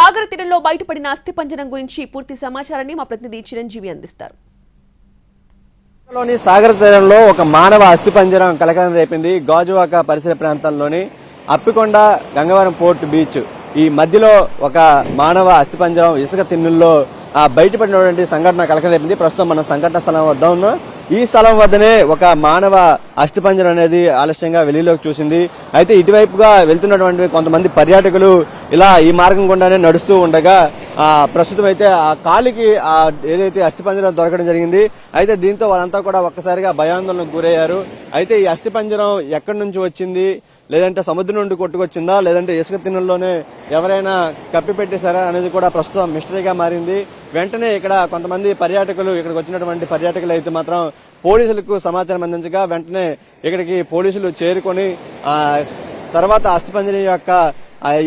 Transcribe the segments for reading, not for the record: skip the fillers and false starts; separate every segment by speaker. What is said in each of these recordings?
Speaker 1: సాగర్ తీరంలో బయటపడిన అస్థిపంజరం గురించి పూర్తి సమాచారాన్ని మా ప్రతినిధి చిరంజీవి అందిస్తారు.
Speaker 2: సాగర్ తీరంలో ఒక మానవ అస్థిపంజరం కలకలం రేపింది. గాజువాక పరిసర ప్రాంతాల్లోని అప్పికొండ గంగవరం పోర్ట్ బీచ్ ఈ మధ్యలో ఒక మానవ అస్థిపంజరం ఇసుక తిన్నుల్లో బయటపడినటువంటి సంఘటన కలకలం రేపింది. ప్రస్తుతం మన సంఘటన స్థలం వద్ద ఉన్నాం. ఈ స్థలం వద్దనే ఒక మానవ అస్థిపంజరం అనేది ఆలస్యంగా వెలుగులోకి చూసింది. అయితే ఇటువైపుగా వెళ్తున్నటువంటి కొంతమంది పర్యాటకులు ఇలా ఈ మార్గం గుండానే నడుస్తూ ఉండగా ప్రస్తుతం అయితే ఆ కాలికి ఏదైతే అస్థిపంజరం దొరకడం జరిగింది. అయితే దీంతో వాళ్ళంతా కూడా ఒక్కసారిగా భయాందోళనకు గురయ్యారు. అయితే ఈ అస్థిపంజరం ఎక్కడి నుంచి వచ్చింది, లేదంటే సముద్రం నుండి కొట్టుకొచ్చిందా, లేదంటే ఇసుక తిన్నుల్లోనే ఎవరైనా కప్పి పెట్టేశారా అనేది కూడా ప్రస్తుతం మిస్టరీగా మారింది. వెంటనే ఇక్కడ కొంతమంది పర్యాటకులు ఇక్కడికి వచ్చినటువంటి పర్యాటకులు అయితే మాత్రం పోలీసులకు సమాచారం అందించగా వెంటనే ఇక్కడికి పోలీసులు చేరుకొని తర్వాత అస్థిపంజరం యొక్క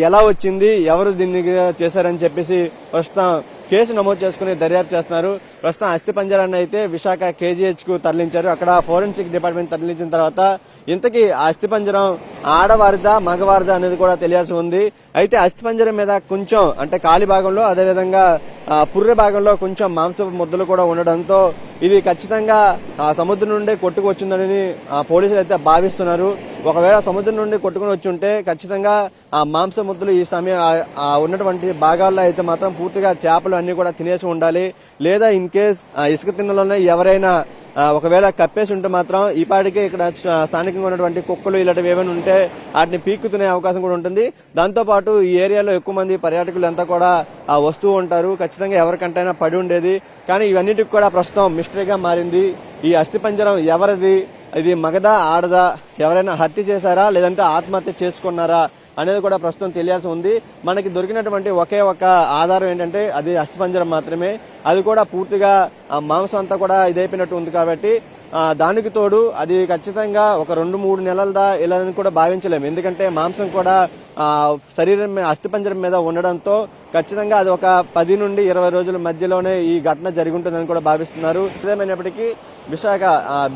Speaker 2: ఎలా వచ్చింది, ఎవరు దీన్ని చేశారని చెప్పేసి ప్రస్తుతం కేసు నమోదు చేసుకుని దర్యాప్తు చేస్తున్నారు. ప్రస్తుతం అస్థిపంజరాన్ని అయితే విశాఖ KGH కు తరలించారు. అక్కడ ఫోరెన్సిక్ డిపార్ట్మెంట్ తరలించిన తర్వాత ఇంతకీ ఆ అస్థిపంజరం ఆడవారిదా మగవారిదా అనేది కూడా తెలియాల్సి ఉంది. అయితే అస్థిపంజరం మీద కొంచెం అంటే కాలి భాగంలో అదేవిధంగా పుర్రె భాగంలో కొంచెం మాంసపు ముద్దలు కూడా ఉండడంతో ఇది ఖచ్చితంగా సముద్రం నుండి కొట్టుకొచ్చిందని పోలీసులు అయితే భావిస్తున్నారు. ఒకవేళ సముద్రం నుండి కొట్టుకుని వచ్చి ఉంటే ఖచ్చితంగా ఆ మాంస ముద్దలు ఈ సమయం ఉన్నటువంటి భాగాల్లో అయితే మాత్రం పూర్తిగా చేపలు అన్ని కూడా తినేసి ఉండాలి. లేదా ఇన్ కేస్ ఇసుక తిన్నలోనే ఎవరైనా ఒకవేళ కప్పేసి ఉంటే మాత్రం ఈ పాటికే ఇక్కడ స్థానికంగా ఉన్నటువంటి కుక్కలు ఇలాంటివి ఏమైనా ఉంటే వాటిని పీక్కుతునే అవకాశం కూడా ఉంటుంది. దాంతో పాటు ఈ ఏరియాలో ఎక్కువ మంది పర్యాటకులు అంతా కూడా వస్తూ ఉంటారు. ఖచ్చితంగా ఎవరికంటైనా పడి ఉండేది. కానీ ఇవన్నిటికి కూడా ప్రస్తుతం మిస్టరీగా మారింది. ఈ అస్థిపంజరం ఎవరిది, ఇది మగదా ఆడదా, ఎవరైనా హత్య చేశారా లేదంటే ఆత్మహత్య చేసుకున్నారా అనేది కూడా ప్రస్తుతం తెలియాల్సి ఉంది. మనకి దొరికినటువంటి ఒకే ఒక ఆధారం ఏంటంటే అది అస్థిపంజరం మాత్రమే. అది కూడా పూర్తిగా మాంసం అంతా కూడా ఇదైపోయినట్టు ఉంది కాబట్టి దానికి తోడు అది ఖచ్చితంగా ఒక 2-3 నెలలదా ఇలా కూడా భావించలేము. ఎందుకంటే మాంసం కూడా శరీరం అస్థిపంజరం మీద ఉండడంతో ఖచ్చితంగా అది ఒక 10 నుండి 20 రోజుల మధ్యలోనే ఈ ఘటన జరిగి ఉంటుందని కూడా భావిస్తున్నారు. ఏదేమైనప్పటికీ విశాఖ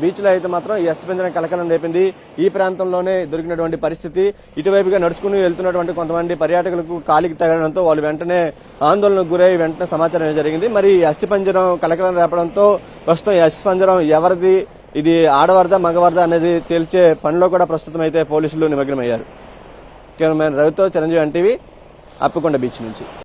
Speaker 2: బీచ్ లో అయితే మాత్రం ఈ అస్థిపంజరం కలకలం రేపింది. ఈ ప్రాంతంలోనే దొరికినటువంటి పరిస్థితి. ఇటువైపుగా నడుచుకుని వెళ్తున్నటువంటి కొంతమంది పర్యాటకులకు కాలికి తగలడంతో వాళ్ళు వెంటనే ఆందోళనకు గురై వెంటనే సమాచారం జరిగింది. మరి ఈ అస్థిపంజరం కలకలం రేపడంతో ప్రస్తుతం ఈ అస్థిపంజరం ఎవరిది, ఇది ఆడవారిదా మగవారిదా అనేది తేల్చే పనిలో కూడా ప్రస్తుతం అయితే పోలీసులు నిమగ్నమయ్యారు. కెమెరామెన్ రవితో చిరంజీవి NTV అప్పికొండ బీచ్ నుంచి.